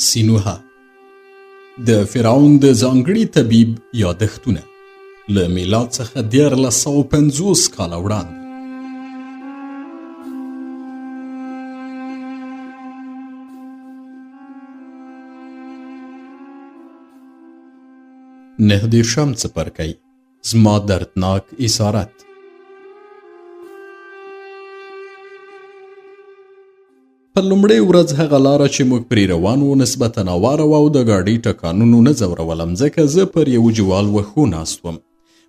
سینوها د فرعون د ځانګړي طبیب یادښتونه له میلاد څخه 1450 کاله وړاندې. نهدیرشم څپرکی زما دردناک اسارت. په لومړۍ ورځ هغه لاره چې موږ پرې روان وو نسبتا هواره وه او د ګاډۍ ټکانونو نه ځورولم ځکه زه پر یو جوال وښو ناست وم.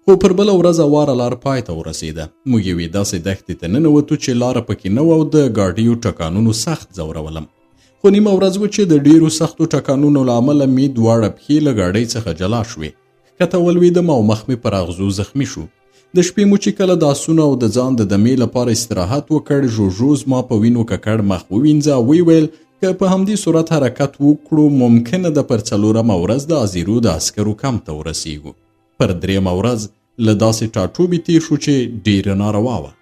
خو پر بله ورځ هواره لار پای ته ورسېده. موږ یوې داسې دښتې ته ننوتو چې لاره پکې نه وه او د ګاډیو ټکانونو سخت ځورولم. خو نیمه ورځ و چې د ډېرو سختو ټکانونو له امله مې دواړه پښې له ګاډۍ څخه جلا شوې. ښکته ولوېدم او مخ مې پر اغزو زخمي شو. د شپې مو چې کله د آسونو او د ځان د دمې لپاره استراحت وکړ، ژوژو زما په وینو ککړ مخ ووینځه او ویې ویل که په همدې صورت حرکت وکړو ممکنه ده پر څلورمه ورځ د ازیرو د عسکرو کمپ ته ورسیږو. پر درېیمه ورځ له داسې ټاټوبې تېر شو چې ډېره ناروا وه.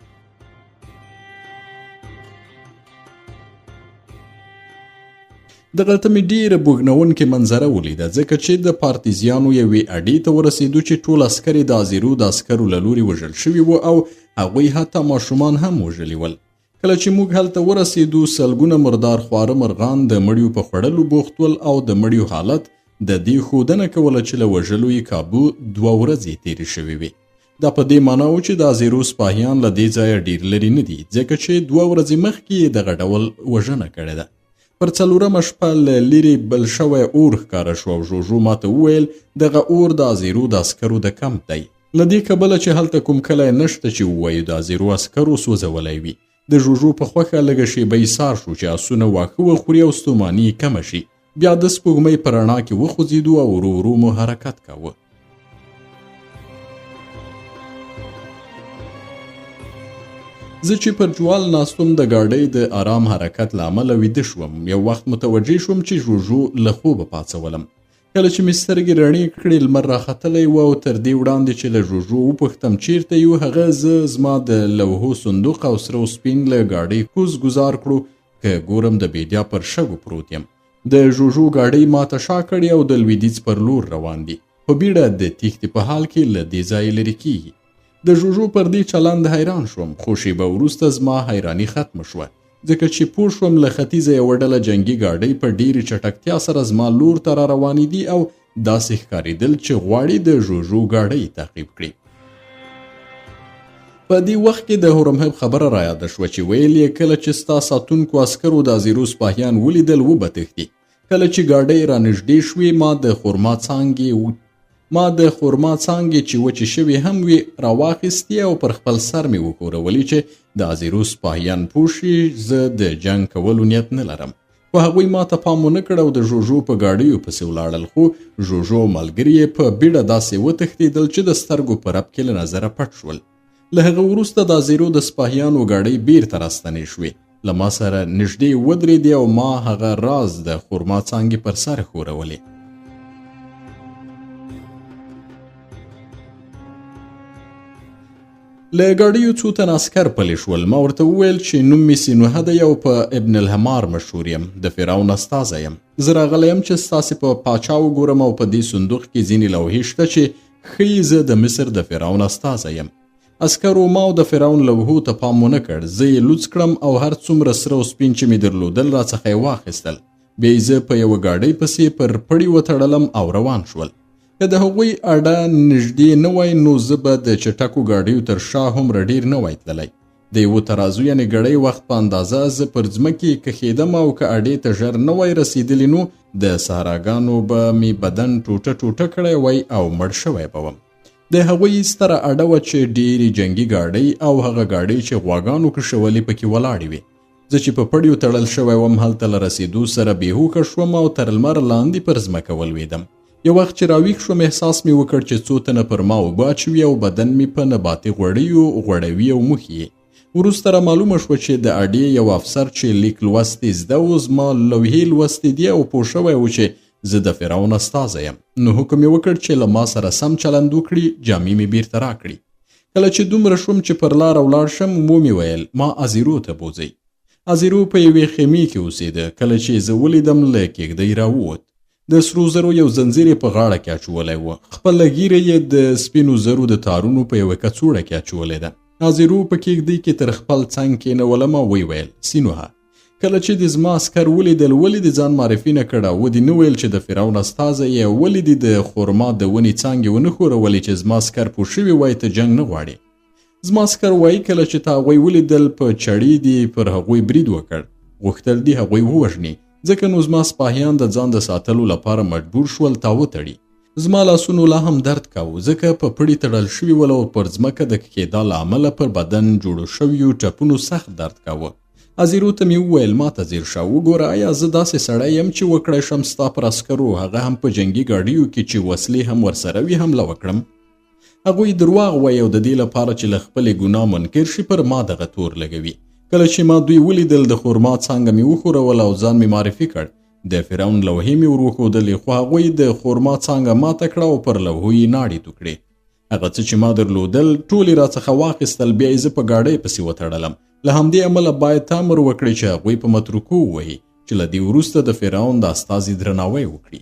دغلته مې ډېره بوږنونکې منظره ولیده ځکه چې د پارتیزیانو یوې اډې ته ورسېدو چې ټول عسکر یې د ازیرو د عسکرو له لورې وژل شوي وو او هغوی حتی ماشومان هم وژلي ول. کله چې موږ هلته ورسېدو سلګونه مردار خواره مرغان د مړیو په خوړلو بوخت ول او د مړیو حالت د دې ښودنه کوله چې له وژلو یې کابو 2 ورځې تېرې شوې وې. دا په دې معنا و چې د ازیرو سپاهیان له دې ځایه ډېر لرې نه دي ځکه چې 2 ورځې مخکې یې دغه ډول وژنه کړې ده. پر څلورمه شپه له لرې بل شوی اور ښکاره شو او ژوژو ماته وویل دغه اور د ازیرو د عسکرو د کمپ دی. له دې کبله چې هلته کوم کلی نشته چې ووایو د ازیرو عسکرو سوځولی وي. د ژوژو په خوښه لږه شیبه یې سار شو چې آسونه واښه وخوري او ستوماني یې کمه شي. بیا د سپوږمۍ په رڼا کې وخوځېدو او ورو ورو مو حرکت کاوه. زه چې پر جوال ناستم د ګاډۍ د آرام حرکت له امله ویده شوم. یو وخت متوجه شوم چې ژوژو له خوبه پاڅولم. کله چې مې سترګې رڼې کړې لمر راختلی و او تر دې وړاندې چې له ژوژو وپوښتم چیرته یو، هغه زه زما د لوحو صندوق او سره و سپین له ګاډۍ کوز ګزار کړو که ګورم د بیدیا پر شګو پروت یم. د ژوژو ګاډۍ ماته شا کړې او د لویدیځ پر لور روان دي. په بیړه د تیښتې په حال کې له دې ځایه لرې کېږي. د ژوژو پر دې چلند حیران شوم خو شیبه وروسته زما حیراني ختمه شوه ځکه چې پوه شوم له ختیځه یوه ډله جنګي ګاډۍ په ډېرې چټکتیا سره زما لور ته را روانې دي او داسې ښکارېدل چې غواړي د ژوژو ګاډۍ تعقیب کړي. په دې وخت کې د هورمهب خبره رایاده شوه چې ویل یې کله چې ستا ساتونکو عسکرو د ازیرو سپاهیان ولیدل وبتښتي. کله چې ګاډۍ را نږدې شوې ما د خرما څانګې چې وچې شوې هم وي راواخیستې او پر خپل سر مې وښورولې چې د ازیرو سپاهیان پوه شي زه د جنګ کولو نیت نه لرم. خو هغوی ما ته پام ونه کړ او د ژوژو په ګاډیو پسې ولاړل. خو ژوژو ملګري یې په بیړه داسې وتښتېدل چې د سترګو په رپ کې له نظره پټ شول. له هغه وروسته د ازیرو د سپاهیانو ګاډۍ بیرته راستنې شوې. له ما سره نږدې ودرېدې او ما هغه راز د خرما څانګې پر سر ښورولې. له ګاډیو څو تن عسکر پلي شول. ما ورته وویل چې نوم مې سینوها دی او په ابن الحمار مشهور یم، د فرعون استازی یم. زه راغلی یم چې ستاسې په پاچا وګورم او په دې صندوق کې ځینې لوحې شته چې ښیي زه د مصر د فرعون استازی یم. عسکرو ما او د فرعون لوحو ته پام ونه کړ. زه یې لوڅ کړم او هر څومره سره او سپین چې مې درلودل راڅخه یې واخیستل. بیا یې زه په یوه ګاډۍ پسې پر پړي وتړلم او روان شول. که د هغوی اډه نږدې نه وای نو زه به د چټکو ګاډیو تر شا هومره ډېر نه وای تللی. د یوه ترازو یعنې ګړۍ وخت په اندازه زه پر ځمکې کښېدم او که اډې ته ژر نه وای رسېدلی نو د صحراګانو به مې بدن ټوټه ټوټه کړی وای او مړ شوی به وم. د هغوی ستره اډه وه چې ډېرې جنګي ګاډۍ او هغه ګاډۍ چې غواګانو کښولې پکې ولاړې وې. زه چې په پړیو تړل شوی وم هلته له رسېدو سره بېهوښه شوم او تر لمر لاندې پر ځمکه ولوېدم. یو وخت چې راویښ شوم احساس مې وکړ چې څو تنه پر ما اوبه اچوي او بدن مې په نباتي غوړیو غوړوي او موښي. وروسته را معلومه شوه چې د اډې یو افسر چې لیک لوستې زده و زما لوحې لوستې دي او پوه شوی و چې زه د فرعون استازی یم. نو حکم یې وکړ چې له ما سره سم چلند وکړي، جامې مې بیرته راکړي. کله چې دومره شوم چې پر لاره ولاړ شم ومې ویل ما ازیرو ته بوځئ. ازیرو په یوې خیمې کې اوسېده. کله چې زه ولیدم له کېږدۍ راووت. د سرو زرو یو زنځیر په غاړه کې اچولی و. خپله ږیره یې د سپینو زرو د تارونو په یوه کڅوړه کې اچولې ده. ازیرو په کېږدۍ کې تر خپل څنګ کېنولم او ویې ویل: سینوهه، کله چې دې زما عسکر ولیدل ولې دې ځان معرفي نه کړه؟ ودې نه ویل چې د فرعون استازی یې؟ ولې دې د خرما د ونې څانګې ونه ښورولې چې زما عسکر پوه شوي وای ته جنګ نه غواړې؟ زما عسکر وایي کله چې تا هغوی ولیدل په چړې دې پر هغوی برید وکړ، غوښتل دې هغوی ووژني، ځکه نو زما سپاهیان د ځان د ساتلو لپاره مجبور شول تا وتړي. زما لاسونو لا هم درد کاوه ځکه په پړي تړل شوي ول او پر ځمکه د کېدا له امله پر بدن جوړو شویو ټپونو سخت درد کاوه. ازیرو ته مې وویل: ما ته ځیر شه، وګوره آیا زه داسې سړی یم چې وکړی شم ستا پر عسکرو، هغه هم په جنګي ګاډیو کې چې وسلې هم ورسره وي، حمله وکړم؟ هغوی درواغ وایي او د دې لپاره چې له خپلې ګناه منکر شي پر ما دغه تور لګوي. کله چې ما دوی ولیدل د خرما څانګه مې وښوروله او ځان مې معرفي کړ. د فرعون لوحې مې ور وښودلې، خو هغوی د خرما څانګه ماته کړه او پر لوحو یې ناړې تو کړې. هغه څه چې ما درلودل ټول یې راڅخه واخیستل، بیا یې زه په ګاډۍ پسې وتړلم. له همدې امله باید تا امر وکړې چې هغوی په متروکو ووهي چې له دې وروسته د فرعون د استازي درناوی وکړي.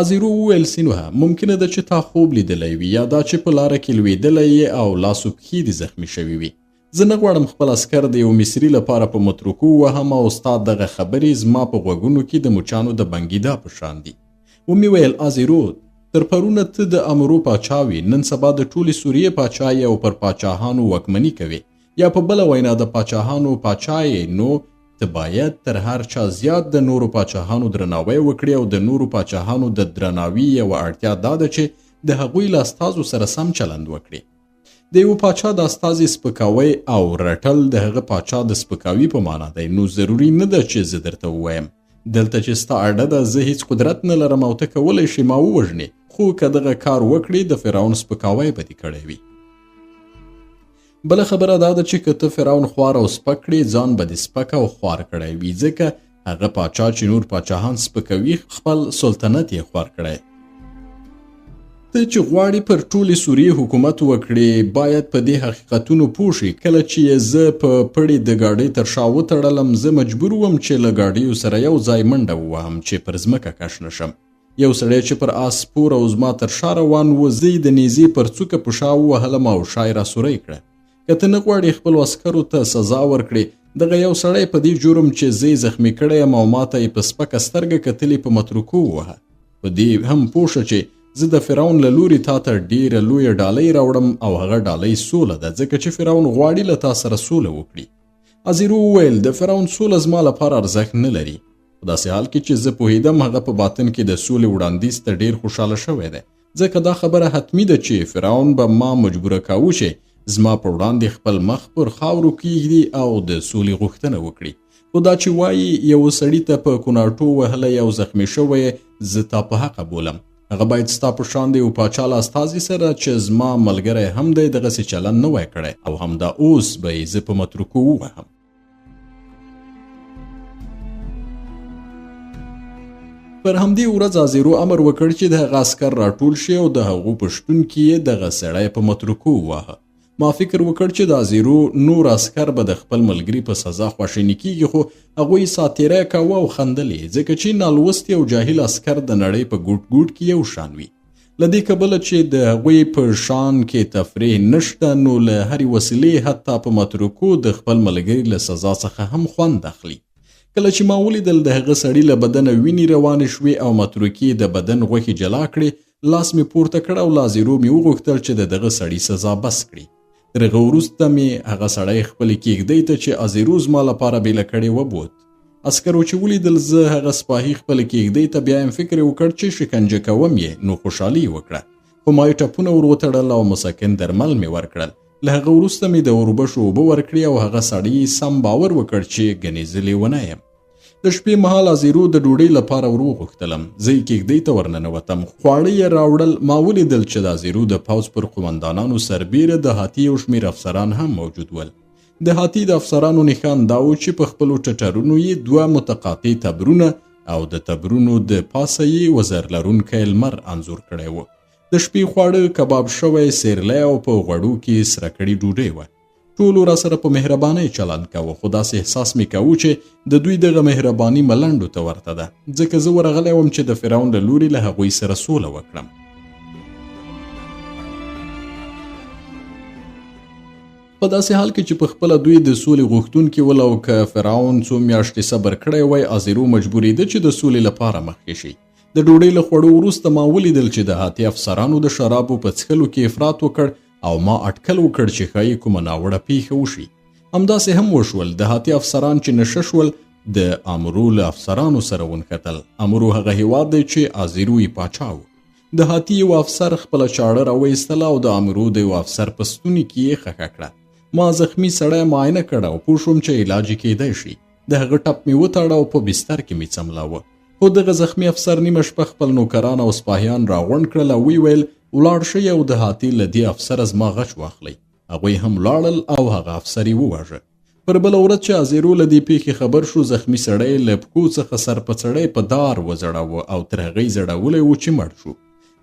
ازیرو وویل: سینوهه، ممکنه ده چې تا خوب لیدلی وي یا دا چې په لاره کې لوېدلی یې او لاسو پښې دې زخمي شوي وي. زه نه غواړم خپل عسکر د یو مصري لپاره په متروکو وهم او ستا دغه خبرې زما په غوږونو کې د مچانو د بنګیدا په شان دي. ومې ویل: ازیرو، تر پرونه ته د امرو پاچا وې، نن سبا د ټولې سوریې پاچا یې او پر پاچاهانو واکمني کوي، یا په بله وینا د پاچاهانو پاچا یې. نو ته باید تر هر چا زیات د نورو پاچاهانو درناوی وکړي او د نورو پاچاهانو د درناوي یوه اړتیا دا ده چې د هغوی له استازو سره سم چلند وکړي. د یو پاچا د استازي سپکاوی او رټل د هغه پاچا د سپکاوي په معنا دی. نو ضروري نه ده چې زه درته ووایم دلته چې ستا اډه ده، زه هیڅ قدرت نه لرم او ته کولی شې ما ووژنې، خو که دغه کار وکړې د فرعون سپکاوی به دې کړی وي. بله خبره دا ده چې که ته فرعون خوار او سپک کړې، ځان به دې سپک او خوار کړی وي، ځکه هغه پاچا چې نور پاچاهان سپکوي خپل سلطنت یې خوار کړی. ته چې غواړې پر ټولې سوریې حکومت وکړې باید په دې حقیقتونو پوه شې. کله چې زه په پړي د ګاډۍ تر شا وتړلم، زه مجبور وم چې له ګاډیو سره یو ځای منډه ووهم چې پر ځمکه کش نشم. یو سړی چې پر آس سپور او زما تر شا روان و، زه یې د نیزې پر څوکه په شا ووهلم او شا یې راسوری کړه. که ته نه غواړې خپلو عسکرو ته سزا ورکړې، دغه یو سړی په دې جرم چې زه یې زخمي کړی یم او ما ته یې په سپکه سترګه کتلې په متروکو ووهه. په دې هم پوه شه چې زه د فرعون له لوري تا ته ډېره لویه ډالۍ راوړم او هغه ډالۍ سوله ده، ځکه چې فرعون غواړي له تا سره سوله وکړي. ازیرو وویل: د فرعون سوله زما لپاره ارزښت نه لري. په داسې حال کې چې زه پوهېدم هغه په باطن کې د سولې وړاندیز ته ډېر خوشحاله شوی دی، ځکه دا خبره حتمي ده چې فرعون به ما مجبوره کاوه چې زما په وړاندې خپل مخ پر خاورو کیږدي او د سولې غوښتنه وکړي. خو دا چې وایي یو سړي ته په کوناټو وهلی او زخمي شوی، زه تا په حقه بولم. هغه باید ستا په شان د یو پاچا له استازي سره چې زما ملګری هم دی دغسې چلند نه وای کړی، او همدا اوس به یې زه په متروکو ووهم. پر همدې ورځ ازیرو امر وکړ چې د هغه عسکر راټول شي او د هغو په شتون کې یې دغه سړی په متروکو وواهه. ما فکر وکړ چې د ازیرو نور عسکر به د خپل ملګري په سزا خواشیني کیږي، خو هغوی ساتیری کاوه او خندلې، ځکه چې نالوستي او جاهل عسکر د نړۍ په ګوټ ګوټ کې یو شان وي. له دې کبله چې د هغوی په شان کې تفریح نشته، نو له هرې وسیلې حتی په متروکو د خپل ملګري له سزا څخه هم خوند اخلي. کله چې ما ولیدل د هغه سړي له بدنه وینې روانې شوې او متروکي د بدن غوښې جلا کړې، لاس مې پورته کړ او له ازیرو مې وغوښتل چې د دغه سړي سزا بس کړي. تر هغه وروسته مې هغه سړی خپلې کېږدۍ ته چې ازیرو زما لپاره بیله کړې وبوت. عسکرو چې ولیدل زه هغه سپاهي خپلې کېږدۍ ته بیایم، فکر یې وکړ چې شکنجه کوم یې، نو خوشحالي یې وکړه. خو ما یې ټپونه ور وتړل او مسکن درمل مې ورکړل. له هغه وروسته مې د اوربشو اوبه ورکړې او هغه سړي سم باور وکړ چې ګنې زه لیونی یم. د شپې مهال ازیرو د ډوډۍ لپاره ور وغوښتلم. زه یې کېږدۍ ته ورننوتم. خواړه یې راوړل. ما ولیدل چې د ازیرو د پوځ پر قومندانانو سربیره د هاتي یو شمېر افسران هم موجود ول. د هاتي د افسرانو نښان دا و چې په خپلو ټټرونو یې 2 متقاطع تبرونه او د تبرونو د پاسه یې وزر لرونکی لمر انځور کړی و. د شپې خواړه کباب شوی سیرلی او په غوړو کې سره کړې ډوډۍ وه. ټولو را سره په مهربانۍ چلند کوه، خو داسې احساس مې کوو چې د دوی دغه مهرباني ملنډو ته ورته ده، ځکه زه ورغلی وم چې د فرعون له لوري له هغوی سره سوله وکړم. په داسې حال کې چې په خپله دوی د سولې غوښتونکي ول، او که فرعون څو میاشتې صبر کړی وای، ازیرو مجبورېده چې د سولې لپاره مخکې شي. د ډوډۍ له خوړو وروسته ما ولیدل چې د هاتي افسرانو د شرابو په څښلو کې افراط وکړ، او ما اټکل وکړ چې ښایي کومه ناوړه پیښه وشي. همداسې هم وشول. د هاتي افسران چې نشه شول د امرو له افسرانو سره ونښتل. امرو هغه هیواد دی چې ازیرو یې پاچا و. د هاتي یو افسر خپله چاړه راویستله او د امرو د یو افسر په ستوني کې یې خښه کړه. ما زخمی سړی معاینه کړ او پوه شوم چې علاج یې کیدای شي. د هغه ټپ مې وتاړه او په بستر کې مې څملاوه. خو دغه زخمی افسر نیمه شپه خپل نوکران او سپاهیان راغونډ کړل او ویل ولاړ شئ او د هاتي له دې افسره زما غچ واخلئ. هغوی هم لاړل او هغه افسر یې وواژه. پر بله ورځ چې ازیرو له دې پیښې خبر شو، زخمی سړی له پښو څخه سر په سړی په دار وځړاوه او تر هغې زړولی و چې مړ شو.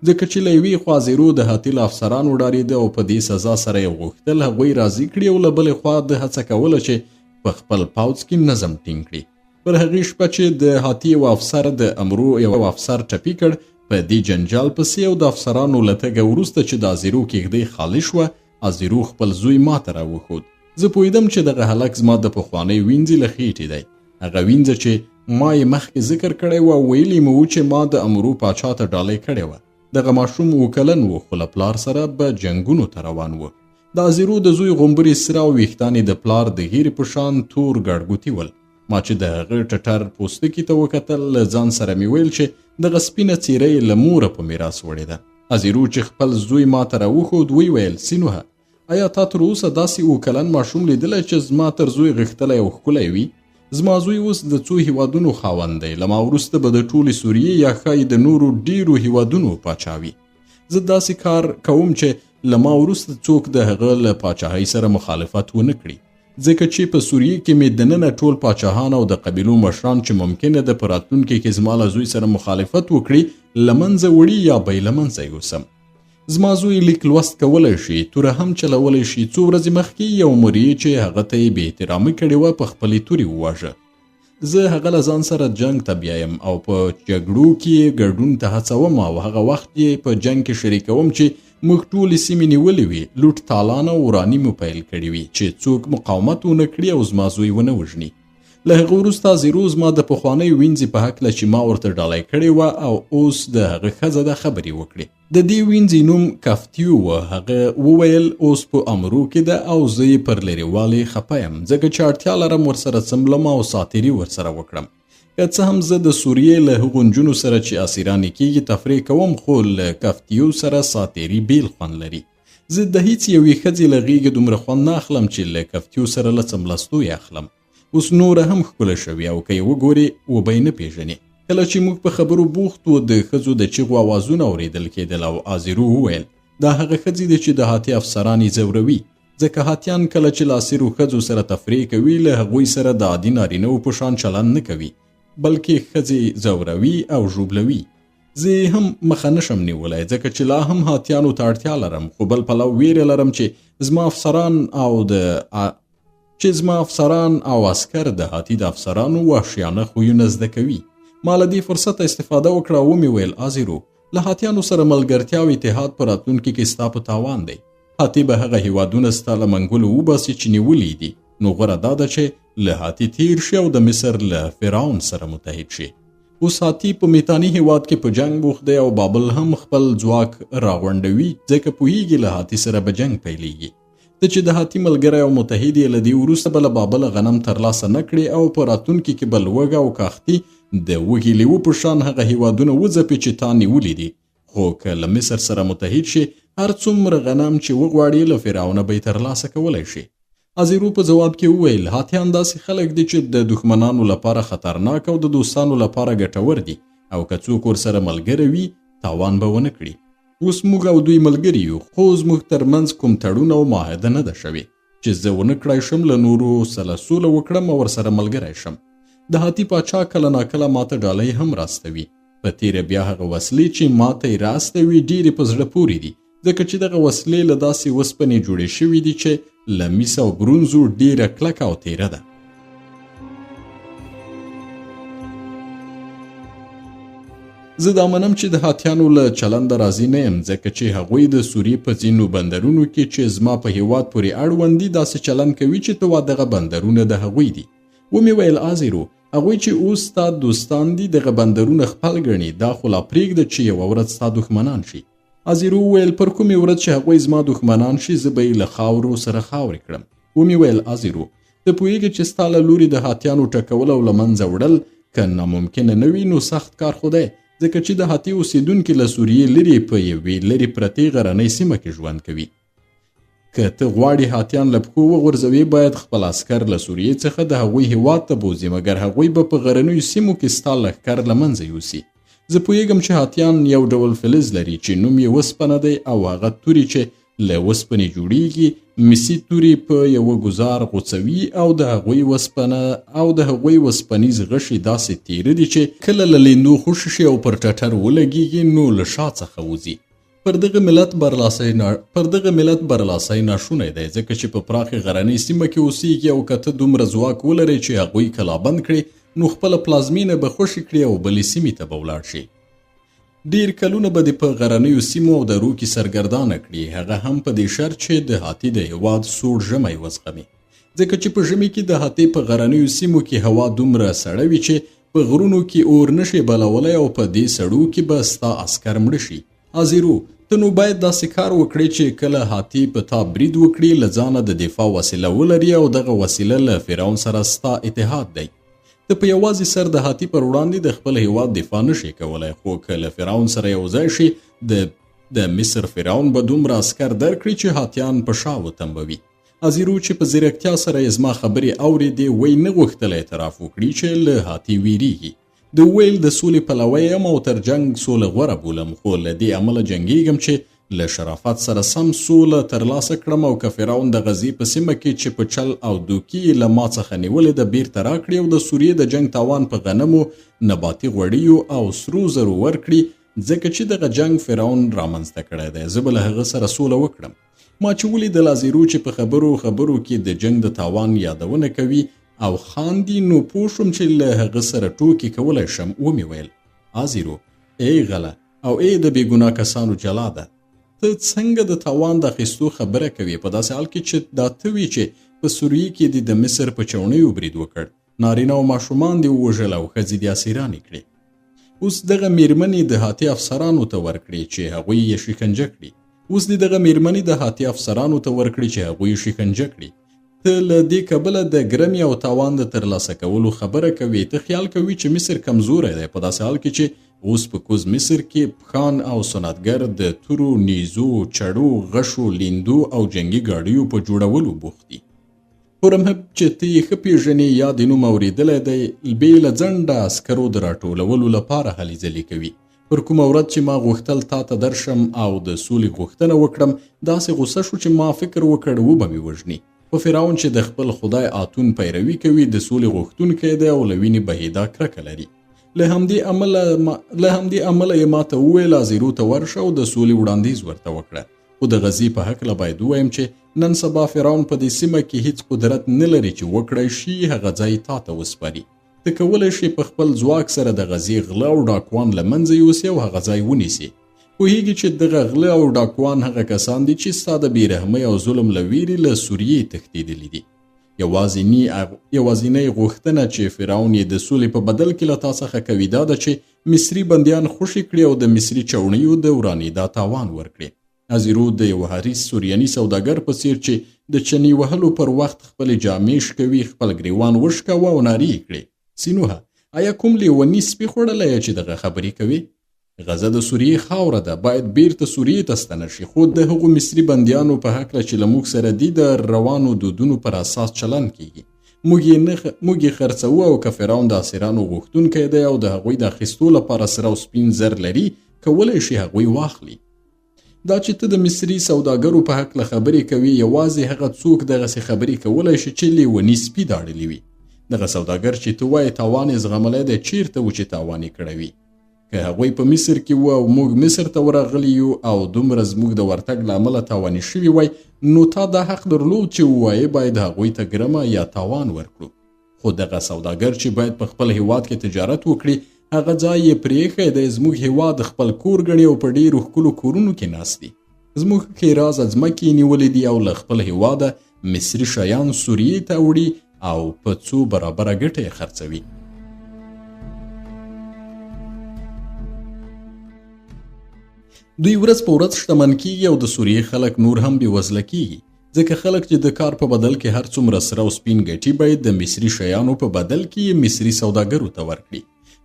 ځکه چې له یوې خوا ازیرو د هاتي له افسرانو ډارېده او په دې سزا سره یې غوښتل هغوی راضي کړي، او له بلې خوا د هڅه کوله چې په خپل پوځ کې نظم ټینګ کړي. پر هغې شپه چې د هاتي یو افسر د امرو یو افسر ټپي کړ، په دې جنجال پسې او د افسرانو له تګه وروسته چې د ازیرو کېږدۍ خالي شوه، ازیرو خپل زوی ماته راوښود. زه پوهېدم چې دغه هلک زما د پخوانۍ وینځې له خېټې دی، هغه وینځه چې ما یې مخکې ذکر کړی و او ویلي مې و چې ما د امرو پاچا ته ډالۍ کړې وه. دغه ماشوم 7 کلن و، خو له پلار سره به جنګونو ته روان و. د ازیرو د زوی غومبرې سره او ویښتان یې د پلار د ږیرې په شان تور ګړګوتي ول. ما چې د هغه ټټر پوستکي ته وکتل، له ځان سره مې ویل چې دغه سپینه څیره یې له موره په میراث وړې ده. ازیرو چې خپل زوی ما ته راوښود ویل سینوهه، آیا تا تر اوسه داسې 7 کلن ماشوم لیدلی چې زما تر زوی غښتلی او ښکلی وي؟ زما زوی اوس د څو هیوادونو خاوند دی، له ما وروسته به د ټولې سوریې یا ښایي د نورو ډیرو هیوادونو پاچا وي. زه داسې کار کوم چې له ما وروسته څوک د هغه له پاچاهۍ سره مخالفت ونه کړي، ځکه چې په سوریې کې مې دننه ټول پاچاهان او د قبیلو مشران چې ممکنه ده په راتلونکي کې زما له زوی سره مخالفت وکړي له منځه وړي یا به یې له منځه یوسم. زما زوی لیک لوست کولی شي، توره هم چلولی شي. څو ورځې مخکې یو مري چې هغه ته یې بې احترامي کړې وه په خپلې تورې وواژه. زه هغه له ځان سره جنګ ته بیایم او په جګړو کې ګډون ته هڅوم او هغه وخت یې په جنګ کې شریکوم چې موږ ټولې سیمې نیولې وي، لوټ تالان او وراني مو پیل کړي وي چې څوک مقاومت ونه کړي او زما زوی ونه وژني. له هغه وروسته ازیرو زما د پخوانۍ وینځې په هکله چې ما ورته ډالۍ کړې وه او اوس د هغه ښځه د خبرې وکړې. د دې وینځې نوم کفتیو و. هغه وویل اوس په امرو کې ده او زه یې پر لرېوالې خفه یم، ځکه چې اړتیا لرم ورسره څملم او ساتیري ورسره وکړم. که څه هم زه د سوریې له هغو نجونو سره چې اسیرانې کېږي تفریح کوم، خو له کفتیو سره ساتیري بیل خوند لري. زه د هیڅ یوې ښځې له غېږې دومره خوند نه اخلم چې له کفتیو سره له څملستو یې اخلم. اوس نوره هم ښکله شوې او که یې وګورې وبه یې نه پېژنې. کله چې موږ په خبرو بوخت وو، د ښځو د چیغو آوازونه اورېدل کېدل او ازیرو وویل دا هغه ښځې دي چې د هاتي افسران یې ځوروي، ځکه هاتیان کله چې له اسیرو ښځو سره تفریح کوي له هغوی سره د عادي نارینه‌وو په شان چلند نه کوي، بلکې ښځې ځوروي او ژوبلوي. زه هم مخه نشم نیولی، ځکه چې لا هم هاتیانو ته اړتیا لرم، خو بل پلو ویره لرم چې زما افسران او عسکر د هاتي د افسرانو وحشیانه خویونه زده کوي. ما له دې فرصته استفاده وکړه او ومې ویل ازیرو، له هاتیانو سره ملګرتیا او اتحاد په راتلونکي کې ستا په تاوان دی. هاتي به هغه هیوادونه ستا له منګولو وباسي چې نیولي دي، نو غوره دا ده چې له هاتي تیر شي او د مصر له فرعون سره متحد شي. اوس هاتي په میتاني هیواد کې په جنگ بوخت دی او بابل هم خپل ځواک راغونډوي، ځکه پوهیږي له هاتي سره به جنگ پیلیږي. ته چې د هاتي ملګری او متحد یې له دې وروسته به له بابل غنم ترلاسه نه کړې او په راتلونکي کې به لوږه او کاختي د وږي لیوه په شان هغه هیوادونه وځپي چې تا نیولي دي. خو که له مصر سره متحد شي، هر څومره غنم چې وغواړي له فرعونه به یې ترلاسه کولی شي. ازیرو په جواب کې وویل هاتیان داسې خلک دي چې د دښمنانو لپاره خطرناک او د دوستانو لپاره ګټور دي، او که څوک ورسره ملګری وي تاوان به ونه کړي. اوس موږ او دوی ملګري یو، خو زموږ ترمنځ کوم تړون او معاهده نه ده شوې چې زه ونه کړای شم له نورو سره سوله وکړم او ورسره ملګری شم. د هاتي پاچا کله ناکله ماته ډالۍ هم راستوي، په تیره بیا هغه وسلې چې ماته یې راستوي ډېرې په زړه پورې دي، ځکه چې دغه وسلې له داسې وسپنې جوړې شوي دي چې له میس او برونزو ډیره کلکه او تیره ده. زه دا منم چې د هاتیانو له چلنده راضي نه یم، ځکه چې هغوی د سوریې په ځینو بندرونو کې چې زما په هیواد پورې اړوند دي داسې چلند کوي چې ته وا دغه بندرونه د هغوی دي. ومې ویل آزیرو، هغوی چې اوس ستا دوستان دي دغه بندرونه خپل ګڼي، دا خو لا پرېږده چې یوه ورځ ستا دښمنان شي. آزیرو وویل پر کومې ورځ چې هغوی زما دښمنان شي زه به یې له خاورو سره خاورې کړم. ومې ویل آزیرو، ته پوهېږې چې ستا له لورې د هاتیانو ټکول او له منځه وړل که ناممکنه نه وي نو سخت کار خو دی، ځکه چې د هاتي اوسېدونکي له سوریې لرې په یوې لرې پرتې غرنۍ سیمه کې ژوند کوي. که ته غواړې هاتیان له پښو وغورځوې باید خپل عسکر له سوریې څخه د هغوی هیواد ته بوځي، مګر هغوی به په غرنیو سیمو کې ستا لښکر له منځه یوسي. زه پوهېږم چې هاتیان یو ډول فلز لري چې نوم یې وسپنه دی او هغه توري چې له وسپنې جوړیږي مسي توري په یوه ګزار غوڅوي او د هغوی وسپنیز غشي داسې تیره دي چې کله له لیندو خوشي شي او پر ټټر ولګیږي نو له شا څخه وځي. پر دغه ملت برلاسۍ ناشونی دی، ځکه چې په پراخې غرنۍ سیمه کې اوسیږي او که ته دومره ځواک ولرئ چې هغوی کلابند کړي نو خپله پلازمینه به خوشي کړي او بلې سیمې ته به ولاړ شي. ډیر کلونه به دې په غرنیو سیمو او درو کې سرګردانه کړي، هغه هم په دې شرط چې د هاتي د هیواد سوړ ژمی وزغمي، ځکه چې په ژمي کې د هاتي په غرنیو سیمو کې هوا دومره سړه وي چې په غرونو کې اور نشي بلولی او په دې سړو کې به ستا عسکر مړه شي. آزیرو، ته نو باید داسې کار وکړې چې کله هاتي په تا برید وکړي له ځانه د دفاع وسیله ولري او دغه وسیله له فرعون سره ستا اتحاد دی. ته په یوازې سر د هاتي پر وړاندې د خپل هیواد دفاع نشي کولی، خو که له فرعون سره یو ځای شي د مصر فرعون به دومره عسکر درکړي چې هاتیان په شا وتمبوي. آزیرو چې په ځیرکتیا سره یې زما خبرې اورېدې وی نه غوښتل اعتراف وکړي چې له هاتي ویریږي. د ویل د سولې پلوی یم او تر جنگ سوله غوره بولم، خو له دې امله جنګېږم چې له شرافت سره سم سوله ترلاسه کړم او که فرعون د غزې په سیمه کې چې په چل او دوکي له ما څخه نیولې ده بیرته راکړي او د سوریې د جنگ تاوان په غنمو نباتي غوړیو او سرو زرو ورکړي، ځکه چې دغه جنگ فرعون رامنځته کړی دی، زه به له هغه سره سوله وکړم. ما چې ولیدل آزیرو چې په خبرو کې د جنگ د تاوان یادونه کوي او خاندي نو پوه شوم چې له هغه سره ټوکې کولی شم. ومې ویل آزیرو، ای غله او ای د بې ګناه کسانو جلاده، ته څنګه د تاوان د اخیستو خبره کوي په داسې حال کې چې دا ته وي چې په سوریې کې د مصر په چوڼیو برید وکړ، نارینه او ماشومان دې ووژل او ښځې دې اسیرانې کړې. اوس دغه میرمنې د هاتي افسرانو ته ورکړي چې هغوی یې شکنجه کړي. ته له دې کبله د ګرمي او تاوان د ترلاسه کولو خبره کوي. ته خیال کوي چې مصر کمزوری دی، په داسې حال کې چې اوس په کوز مصر کې پخان او صنعتګر د تورو، نیزو، چړو، غشو، لیندو او جنگي ګاډیو په جوړولو بوخت دي. هورمهب چې ته یې ښه پېژنې یا د نوم اورېدلی دی، بې له ځنډه عسکرو د راټولولو لپاره هلې ځلې کوي. پر کومه ورځ چې ما غوښتل تا ته درشم او د سولې غوښتنه وکړم، داسې غوسه شو چې ما فکر وکړ وبه مې وژني. په فرعون چې د خپل خدای آتون پیروي کوي، د سولې غوښتونکی دی او له وینې بهېدا کرکه لري. له همدې عمله یې ما ته وویل آزیرو ته ورشه او د سولې وړاندیز ورته وکړه. خو د غزې په هکله باید ووایم چې نن سبا فرعون په دې سیمه کې هیڅ قدرت نه لري چې وکړی شي هغه ځای تا ته وسپاري. ته کولی شي په خپل ځواک سره د غزې غله او ډاکوان له منځه یوسي او هغه ځای ونیسي. پوهېږي چې دغه غله او ډاکوان هغه کسان دي چې ستا د بېرحمۍ او ظلم له ویرې له سوریې تښتېدلي دي. یوازینۍ غوښتنه چې فرعون یې د سولې په بدل کې له تا څخه کوي دا ده چې مصري بندیان خوشي کړي او د مصري چوڼیو د ورانېدا تاوان ورکړي. آزیرو د یو حریص سوریاني سوداګر په څېر چې د چنې وهلو پر وخت خپلې جامې شکوي خپل ګریوان وشکوه او نارې یې کړې: سینوهه، آیا کوم لیوني سپي خوړلی چې دغه خبرې کوي؟ غزه د سوریې خاوره ده، باید بیرته سوریې ته ستنه شي. خو د هغو مصري بندیانو په هکله چې له موږ سره دي د روانو دودونو پر اساس چلند کیږي. موږ یې خرڅوو او که فرعون د اسیرانو غوښتونکی دی او د هغوی د اخیستو لپاره سره او سپین زر لري، کولی شي هغوی واخلي. دا چې ته د مصري سوداګرو په هکله خبرې کوي، یوازې هغه څوک دغسې خبرې کولی شي چې لیوني سپي داړلي وي. دغه سوداګر چې ته وایې تاوان یې زغملی دی، چیرته و چې تاوان یې کړی وي؟ که هغوی په مصر کې وو او موږ مصر ته ورغلي یو او دومره زموږ د ورتګ له امله تاواني شوي وای، نو تا دا حق درلود چې ووایې باید هغوی ته ګرمه یا تاوان ورکړو. خو دغه سوداګر چې باید په خپل هیواد کې تجارت وکړي، هغه ځای یې پرېښی دی، زموږ هیواد خپل کور ګڼي او په ډېرو ښکلو کورونو کې ناست دي. زموږ ښېرازه ځمکې یې نیولې دي او له خپل هیواده مصري شیان سوریې ته وړي او په څو برابره ګټه یې خرڅوي. دوی ورځ په ورځ شتمن کیږي او د سوریې خلک نور هم بېوزله کیږي، ځکه خلک چې د کار په بدل کې هر څومره سره او سپین ګټي باید د مصري شیانو په بدل کې یې مصري سوداګرو ته ورکړي.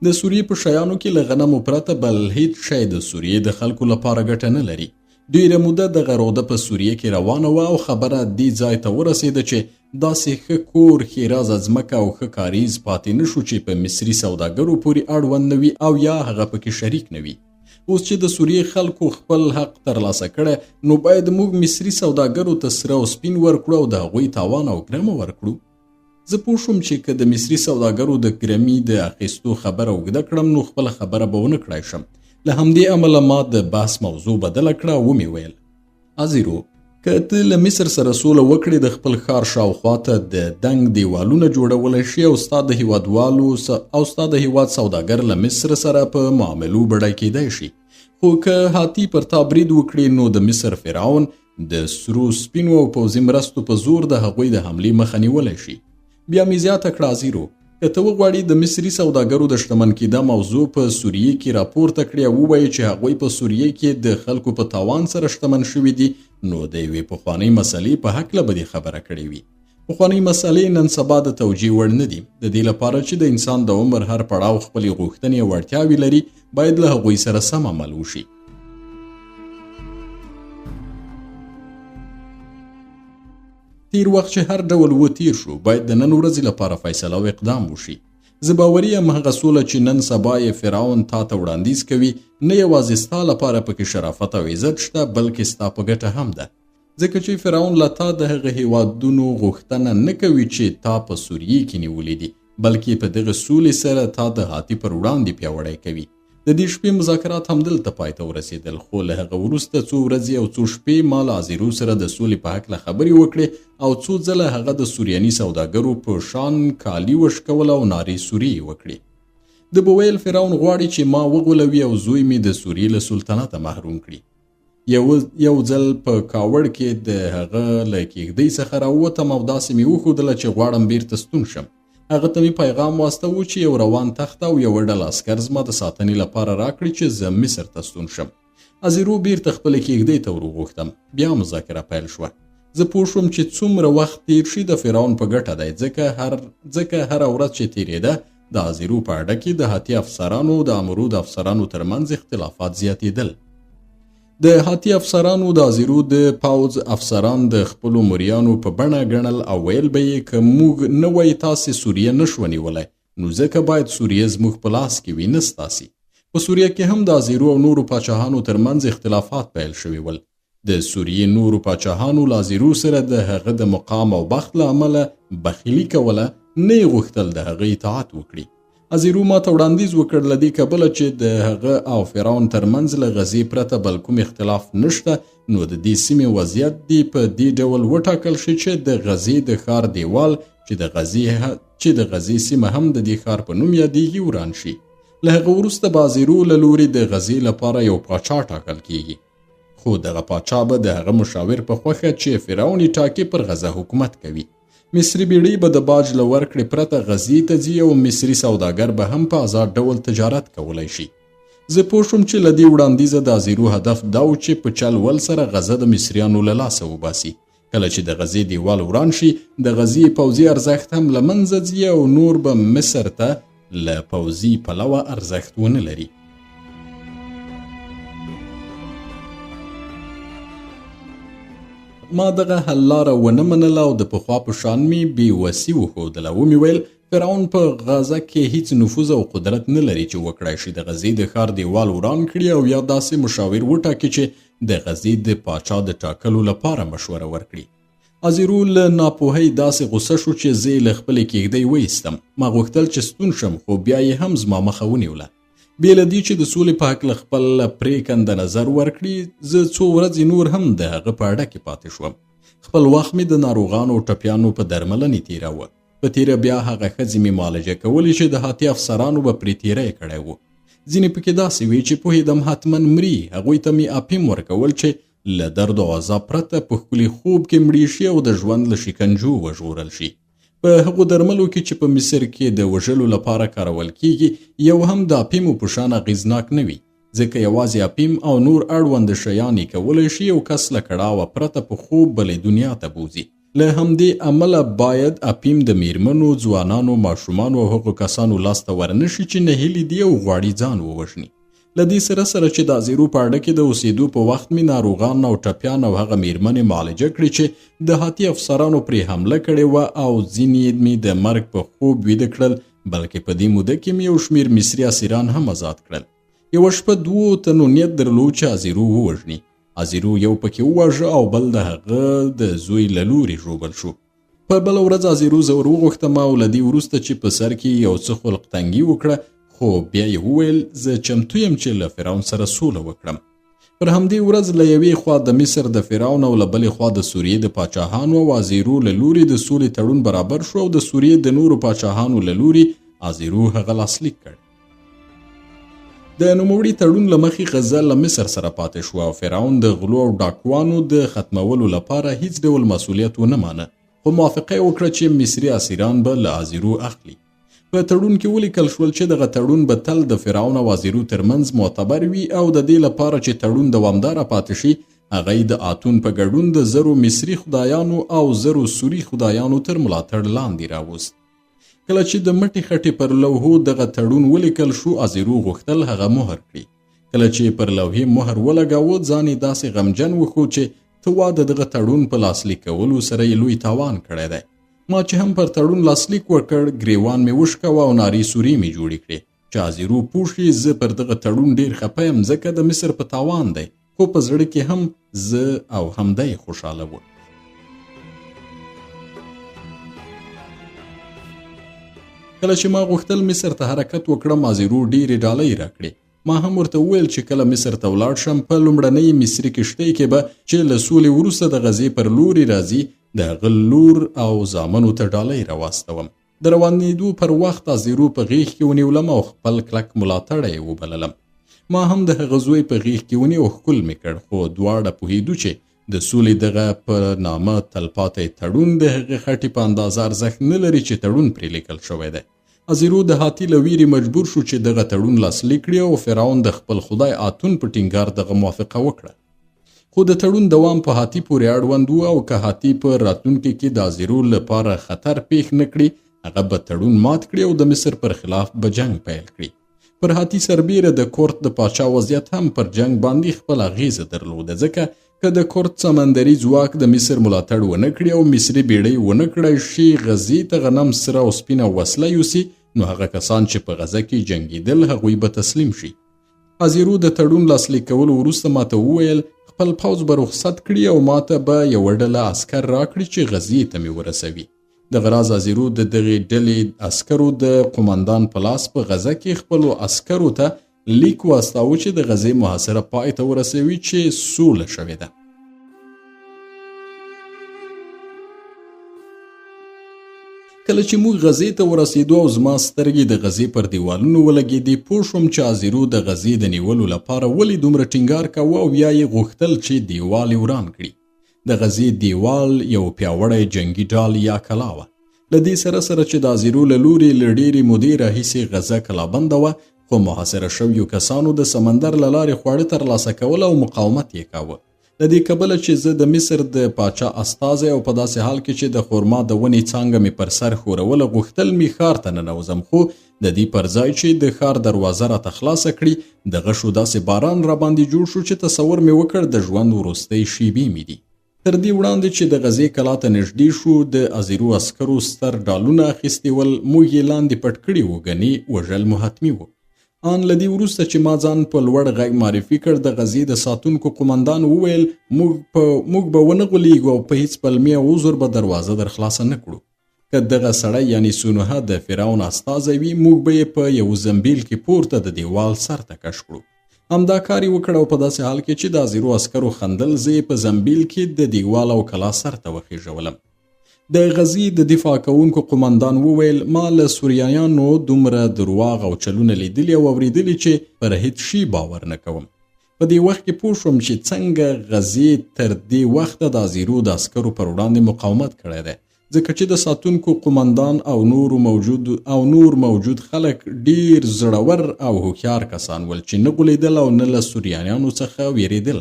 د سوریې په شیانو کې له غنمو پرته بل هیڅ شی د سوریې د خلکو لپاره ګټه نه لري. ډېره موده دغه روده په سوریې کې روانه وه او خبره دې ځای ته ورسېده چې داسې ښه کور، ښېرازه ځمکه او ښه کاریز پاتې نه شو چې په مصري سوداګرو پورې اړوند نه وي او یا هغه پکې شریک نه وي. اوس چې د سوریې خلکو خپل حق ترلاسه کړی، نو باید موږ مصري سوداګرو ته سره او سپین ورکړو او د هغوی تاوان او ګرمه ورکړو. زه پوه شوم چې که د مصري سوداګرو د ګرمي د اخیستو خبره اوږده کړم نو خپله خبره به ونه کړای شم. له همدې امله ما د بحث موضوع بدله کړه او ومې ویل: ازیرو، که ته له مصر سره سوله وکړې، د خپل ښار شاوخوا ته د دنګ دیوالونه جوړولی شي او ستا د هیواد سوداګر له مصر سره په معاملو بډای کیدای شي. خو که هاتی پر تا برید وکړي، نو د مصر فرعون د سرو سپینو او پوځي مرستو په زور د هغوی د حملې مخه نیولی شي. بیا مې زیاته کړه: ازیرو، که ته وغواړې د مصري سوداګرو د شتمن کېدا موضوع په سوریې کې راپورته کړې او ووایې چې هغوی په سوریې کې د خلکو په تاوان سره شتمن شوي دي، نو د یوې پخوانۍ مسلې په هکله به دې خبره کړې وي. پخوانۍ مسلې نن سبا د توجیه وړ نه دي. د دې لپاره چې د انسان د عمر هر پړاو خپلې غوښتنې او اړتیاوې لري، باید له هغوی سره سم عمل وشي. تیر وخت چې هر ډول تیر شو، باید د نن ورځې لپاره فیصله او اقدام وشي. زه باوري یم هغه سوله چې نن سبا یې فرعون تا ته وړاندیز کوي، نه یوازې ستا لپاره پکې شرافت او عزت شته، بلکې ستا په ګټه هم ده. ځکه چې فرعون له تا د هغه هیوادونو غوښتنه نه کوي چې تا په سوریې کې نیولې دي، بلکې په دغه سولې سره تا د هاتي پر وړاندې پیاوړی کوي. د دې شپې مذاکرات همدلته پای ته ورسېدل، خو له هغه وروسته څو ورځې او څو شپې ما له ازیرو سره د سولې په هکله خبرې وکړې او څو ځله هغه د سوریاني سوداګرو په شان کالي وشکول او نارې سوري وکړې. د به ویل فرعون غواړي چې ما وغولوي او زوی مې د سوریې له سلطنته محروم کړي. یو ځل په کاوړ کې د هغه له کېږدۍ څخه راووتم او داسې مې وښودله چې غواړم بیرته ستون شم. هغه ته مې پیغام واستوه چې یو روان تخت او یوه ډله عسکر زما د ساتنې لپاره راکړي چې زه مصر ته ستون شم. ازیرو بیرته خپلې کېږدۍ ته وروغوښتم. بیا مذاکره پیل شوه. زه پوه شوم چې څومره وخت تیر شي د فرعون په ګټه دی، ځکه هره ورځ چې تیرېده د ازیرو په اډه کې د هاتي افسرانو او د امرود افسرانو ترمنځ اختلافات زیاتېدل. د هاتي افسرانو د ازیرو د پوځ افسران د خپلو مریانو په بڼه ګڼل او ویل به یې که موږ نه وای تاسې سوریه نه شوه نیولی، نو ځکه باید سوریه زموږ په لاس کې وي، نه ستاسې. په سوریه کې هم د ازیرو او نورو پاچاهانو ترمنځ اختلافات پیل شوي ول. د سوریې نورو پاچاهانو له ازیرو سره د هغه د مقام او بخت له امله بخیلي کوله، نه یې غوښتل د هغه اطاعت وکړي. ازیرو ما ته وړاندیز وکړ له دې کبله چې د هغه او فرعون ترمنځ له غزې پرته بل کوم اختلاف نشته، نو د دې سیمې وضعیت دې په دې ډول وټاکل شي چې د غزې د ښار دیوال چې د غزې سیمه هم د دې ښار په نوم یادېږي وران شي. له هغه وروسته به ازیرو له لوري د غزې لپاره یو پاچا ټاکل کیږي، خو دغه پاچا به د هغه مشاور په خوښه چې فرعون یې ټاکي پر غزه حکومت کوي. مصري بیړۍ به د باج له ورکړې پرته غزې ته ځي او مصري سوداګر به هم په آزاد ډول تجارت کولی شي. زه پوه شوم چې له دې وړاندیزه د ازیرو هدف دا و چې په چل ول سره غزه د مصریانو له لاسه وباسي. کله چې د غزې دیوال وران شي، د غزې پوځي ارزښت هم له منځه ځي او نور به مصر ته له پوځي پلوه ارزښت ونه لري. ما دغه حل لاره ونه منله او د پخوا په شان مې بېوسي وښودله. ومې ویل فرعون په غزه کې هیڅ نفوذ او قدرت نه لري چې وکړای شي د غزې د ښار دیوال وران کړي او یا داسې مشاور وټاکي چې د غزې د پاچا د ټاکلو لپاره مشوره ورکړي. ازیرو له ناپوهۍ داسې غوسه شو چې زه یې له خپلې کېږدۍ وایستم. ما غوښتل چې ستون شم، خو بیا یې هم زما مخه ونیوله. بې له دې چې د سولې په هکله خپل پرېکنده نظر ورکړي، زه څو ورځې نور هم د هغه په اړه کې پاتې شوم. خپل وخت مې د ناروغانو او ټپیانو په درملنې تیراوه. په تیره بیا هغه ښځې مې معالجه کولې چې د هاتي افسرانو به پرې تیری کړی و. ځینې پکې داسې وي چې پوهېدم حتما مري، هغوی ته مې اپیم ورکول چې له درد او عذاب پرته په ښکلي خوب کې مړي شي او د ژوند له شکنجو وژغورل شي. په هغو درملو کې چې په مصر کې د وژلو لپاره کارول کیږي یو هم د اپیمو په شان اغېزناک نه وي، ځکه یوازې اپیم او نور اړوند شیان یې کولی شي یو کس له کړاوه پرته په خوب بلې دنیا ته بوځي. له همدې امله باید اپیم د میرمنو، ځوانانو، ماشومانو او هغو کسانو لاسته ورنشي چې نهیلي دي او غواړي ځان ووژني. له دې سره چې د ازیرو په اډه کې د اوسېدو په وخت مې ناروغان او ټپیان او هغه میرمنې معالجه کړي چې د هاتي افسرانو پرې حمله کړې وه او ځینې مې د مرګ په خوب ویده کړل، بلکې په دې موده کې مې یو شمېر مصري اسیران هم آزاد کړل. یوه شپه 2 تنو نیت درلود چې ازیرو ووژني. ازیرو یو پکې وواژه او بل د هغه د زوی له لوري ژوبل شو. په بله ورځ ازیرو زه ور وغوښتم او له دې وروسته چې په سر کې یو څه خلق تنګي وکړه، خو بیا یې وویل زه چمتو یم چې له فرعون سره سوله وکړم. پر همدې ورځ له یوې خوا د مصر د فرعون او له بلې خوا د سوریې د پاچاهانو او ازیرو له لوري د سولې تړون برابر شو او د سوریې د نورو پاچاهانو له لوري ازیرو هغه لاسلیک کړ. د نوموړي تړون له مخې غزه له مصر سره پاتې شو او فرعون د غلو او ډاکوانو د ختمولو لپاره هیڅ ډول مسؤلیت ونه مانه، خو موافقه یې وکړه چې مصري اسیران به له ازیرو اخلي. په تړون کې ولیکل شول چې دغه تړون به تل د فرعون او ازیرو ترمنځ معتبر وي او د دې لپاره چې تړون دوامداره پاتې شي، هغه یې د آتون په ګډون د 1000 مصري خدایانو او 1000 سوري خدایانو تر ملاتړ لاندې راوست. کله چې د مټې خټې پر لوحو دغه تړون ولیکل شو، ازیرو غوښتل هغه مهر کړي. کله چې پر لوحې مهر ولګاوه، ځان یې داسې غمجن وښود چې ته وا د دغه تړون په لاسلیک کولو سره یې لوی تاوان کړی دی. ما چې هم پر تړون لاسلیک وکړ، ګریوان مې وشکوه او نارې سوري مې جوړې کړې چې ازیرو پوه شي زه پر دغه تړون ډېر خفه یم، ځکه د مصر په تاوان دی، خو په زړه کې هم زه او هم دی خوشحاله و. کله چې ما غوښتل مصر ته حرکت وکړم، ازیرو ډېرې ډالۍ راکړې. ما هم ورته وویل چې کله مصر ته ولاړ شم، په لومړنۍ مصري کښتۍ کې به چې له سولې وروسته د غزې پر لوري راځي، د هغه لور او زامنو ته ډالۍ راواستوم. د روانېدو پر وخت ازیرو په غېږ کې ونیولم او خپل کلک ملاتړی یې وبللم. ما هم د هغه زوی په غېږ کې ونیو او ښکل مې کړ، خو دواړه پوهېدو چې د سولې دغه په نامه تلپاتی تړون د هغې خټې په اندازه ارزښت نه لري چې تړون پرې لیکل شوی دی. ازیرو د هاتي له ویرې مجبور شو چې دغه تړون لاسلیک کړي او فرعون د خپل خدای آتون په ټینګار دغه موافقه وکړه. خو د تړون دوام په هاتي پورې اړوند و او که هاتي په راتلونکي کې د ازیرو لپاره خطر پیښ نه کړي، هغه به تړون مات کړي او د مصر پر خلاف به جنگ پیل کړي. پر هاتي سربیره د کورت د پاچا وضعیت هم پر جنگ باندې خپل اغیزه درلوده، ځکه که د کورت سمندري ځواک د مصر ملاتړ ونه کړي او مصري بیړۍ ونه کړی شي غزې ته غنم، سره او سپینه وسله یوسي، نو هغه کسان چې په غزه کې جنگیدل هغوی به تسلیم شي. ازیرو د تړون لاسلیک کولو وروسته ماته وویل خپل پوځ به رخصت کړي او ماته به یوه ډله عسکر راکړي چې غزې ته مې ورسوي. دغه راز ازیرو د دغې ډلې عسکرو د قمندان په لاس په غزه کې خپلو عسکرو ته لیک واستاوه چې د غزې محاصره پای ته ورسوي چې سوله شوې ده. کله چې موږ غزې ته ورسېدو او زما سترګې د غزې پر دیوالونو ولګېدې، پوه شوم چې ازیرو د غزې د نیولو لپاره ولې دومره ټینګار کوه او بیا یې غوښتل چې دیوال یې وران کړي. د غزې دیوال یو پیاوړی جنگي ډال یا کلا وه. له دې سره چې د ازیرو له لوري له ډېرې مودې راهیسې غزه کلابنده وه، خو محاصره شویو کسانو د سمندر له لارې خواړه ترلاسه کول او مقاومت یې کاوه. له دې کبله چې زه د مصر د پاچا استازی او په داسې حال کې چې د خورما د ونې څانګه مې پر سر ښوروله، غوښتل مې ښار ته ننوځم، خو د دې پر ځای چې د ښار دروازه راته خلاصه کړي، د غشو داسې باران راباندې جوړ شو چې تصور مې وکړ د ژوند وروستۍ شېبې مې دي. تر دې وړاندې چې د غزې کلا ته نږدې شو، د ازیرو عسکرو ستر ډالونه اخیستي ول، موږ یې لاندې پټ کړي وو، ګنې وژل مو حتمي وو. ان له دې وروسته چې ما ځان په لوړ غږ معرفي کړ، د غزې د ساتونکو قمندان وویل موږ به ونه غولېږو او په هیڅ پلمې او عذر به دروازه در خلاصه نه کړو. که دغه سړی یعنی سونوحه د فرعون استازی وي موږ به یې په یو زنبیل کې پورته د دیوال سر ته کش کړو. همدا کار یې وکړ او په داسې حال کې چې د زیرو عسکرو خندل زه یې په زنبیل کې د دیوال او کلا سر ته وخیژولم. د غزې د دفاع کوونکو قماندان وویل ما له سوریانیانو دومره درواغ او چلونه لیدلي او اورېدلي چې پر هیڅ شي باور نه کوم. په دې وخت کې پوه شوم چې څنګه غزې تر دې وخته د زیرو د عسکرو پر وړاندې مقاومت کړی دی، ځکه چې د ساتونکو قماندان او نور موجود خلک ډیر زړور او هوښیار کسان ول چې نه غولیدل او نه له سوریانیانو څخه ویریدل.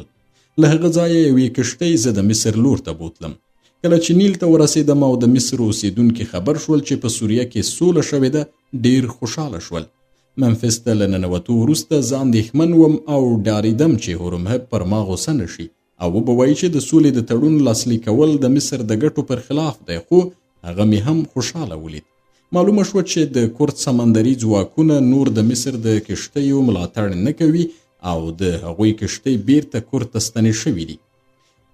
له هغه ځایه یوې کښتۍ زه د مصر لور ته بوتلم. کله چې نیل ته ورسېدم او د مصر اوسیدونکي خبر شول چې په سوریه کې سوله شوې ده ډیر خوشحاله شول. منفس ته له ننوتو وروسته زه اندېښمن وم او ډارېدم چې هورمهب پر ما غوسه نه شي او وبوایي چې د سولې د تړون لاسلیک کول د مصر د ګټو پر خلاف دی، خو هغه مې هم خوشحاله ولید. معلومه شوه چې د کورد سمندري ځواکونه نور د مصر د کښتیو ملاتړ نه کوي او د هغوی کښتۍ بیرته کورد ته ستنې شوي دي.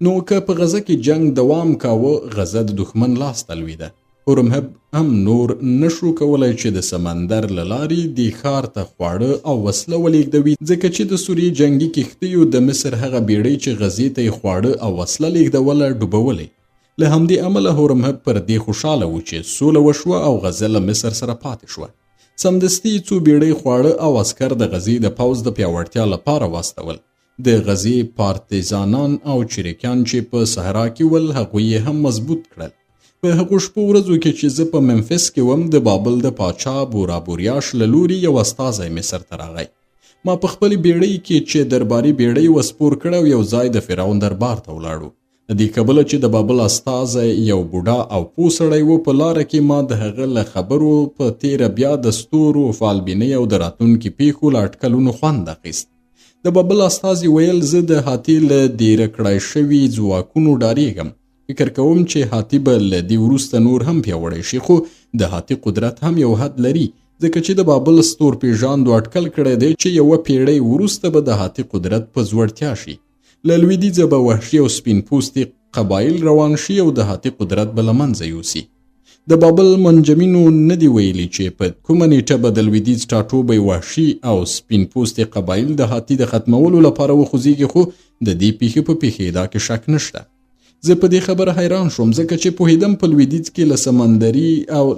نو که په غزه کې جنگ دوام کاوه غزه د دښمن لاس ته لوېده. هورمهب هم نور نشو کولای چې د سمندر له لارې دې ښار ته خواړه او وسله ولېږدوي، ځکه چې د سوریې جنگي کښتیو د مصر هغه بیړۍ چې غزې ته یې خواړه او وسله لېږدوله ډوبولې. له همدې امله هورمهب پر دې خوشحاله و چې سوله وشوه او غزه له مصر سره پاتې شوه. سمدستي څو بیړۍ خواړه او عسکر د غزې د پوځ د پیاوړتیا لپاره واستول. د غزې پارتیزانان او چریکیان چې په صحرا کې ول هغوی یې هم مضبوط کړل. په هغو شپو ورځو کې چې زه په منفس کې وم د بابل د پاچا بورابوریاش له لوري یو استازی مصر ته راغی. ما په خپلې بیړۍ کې چې درباري بیړۍ وسپور کړه او یو ځای د فرعون دربار ته ولاړو. د دې کبله چې د بابل استازی یو بوډا او پوه سړی و په لاره کې ما د هغه له خبرو په تیره بیا د ستورو فالبینۍ او د راتلونکي پیښو له اټکلونو خوند اخیست. د بابل استازي ویل زه د هاتي له ډیره کړای شوي ځواکونو ډارېږم. فکر کوم چې هاتي به له دې وروسته نور هم پیاوړی شي، خو د هاتي قدرت هم یو حد لري، ځکه چې د بابل ستور پیژاندو اټکل کړی دی چې یوه پیړۍ وروسته به د هاتي قدرت په ځوړتیا شي. له لویدیځه به وحشي او سپین پوستې قبایل روان شي او د هاتي قدرت به له منځه یوسي. د بابل منجمینو نه دی ویلي چې په کومه نیټه به د لویدیځ ټاټوبی وحشي او سپین پوستې قبایل د هاتي د ختمولو لپاره وخوځېږي، خو د دې پیښې په پیښېدا کې شک نشته. زه په دې خبره حیران شوم ځکه چې پوهېدم په لویدیځ کې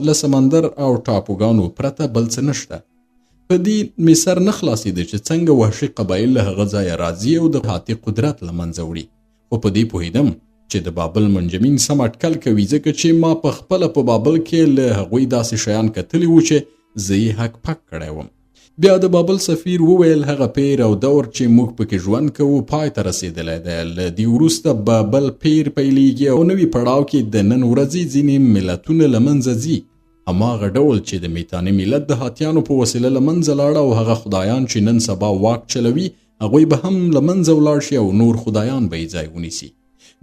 له سمندر او ټاپوګانو پرته بل څه نشته. په دې مې سر نه خلاصېده چې څنګه وحشي قبایل له هغه ځایه راځي او د هاتي قدرت له منځه وړي، خو په دې پوهېدم چې د بابل منجمین سم اټکل کوي، ځکه چې ما په خپله په بابل کې له هغوی داسې شیان کتلي وو چې زه یې حک پک کړی وم. بیا د بابل سفیر وویل هغه پیر او دور چې موږ پکې ژوند کوو پای ته رسېدلی دی. له دې وروسته به بل پیر پیلېږي او نوي پړاو کې د نن ورځې ځینې ملتونه له منځه ځي. هماغه ډول چې د میتانې ملت د هاتیانو په وسیله له منځه لاړه او هغه خدایان چې نن سبا واک چلوي هغوی به هم له منځه ولاړ شي او نور خدایان به یې ځای ونیسي.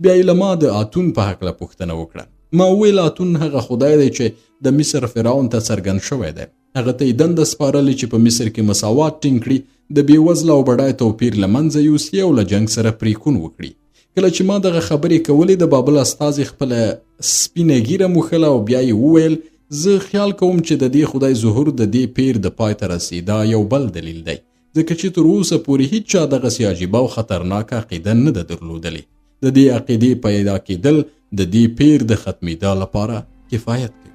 بیا یې له ما د اتون په هکله پوښتنه وکړه. ما وویل اتون هغه خدای دی چې د مصر فرعون ته څرګند شوی دی. هغه ته یې دنده سپارلې چې په مصر کې مساوات ټینګ کړي، د بېوزله او بډای توپیر له منځه یوسي او له جنګ سره پریکون وکړي. کله چې ما دغه خبرې کولې د بابل استازي خپله سپینه ږیره موښله او بیا یې وویل زه خیال کوم چې د دې خدای ظهور د دې پیر د پای ته رسېدا یو بل دلیل دی، ځکه چې تر اوسه پورې هیڅ چا دغسې عجیبه او خطرناکه عقیده نه ده درلودلې. د دې عقیدې پیدا کېدل د دې پیر د ختمېدا لپاره کفایت کوي.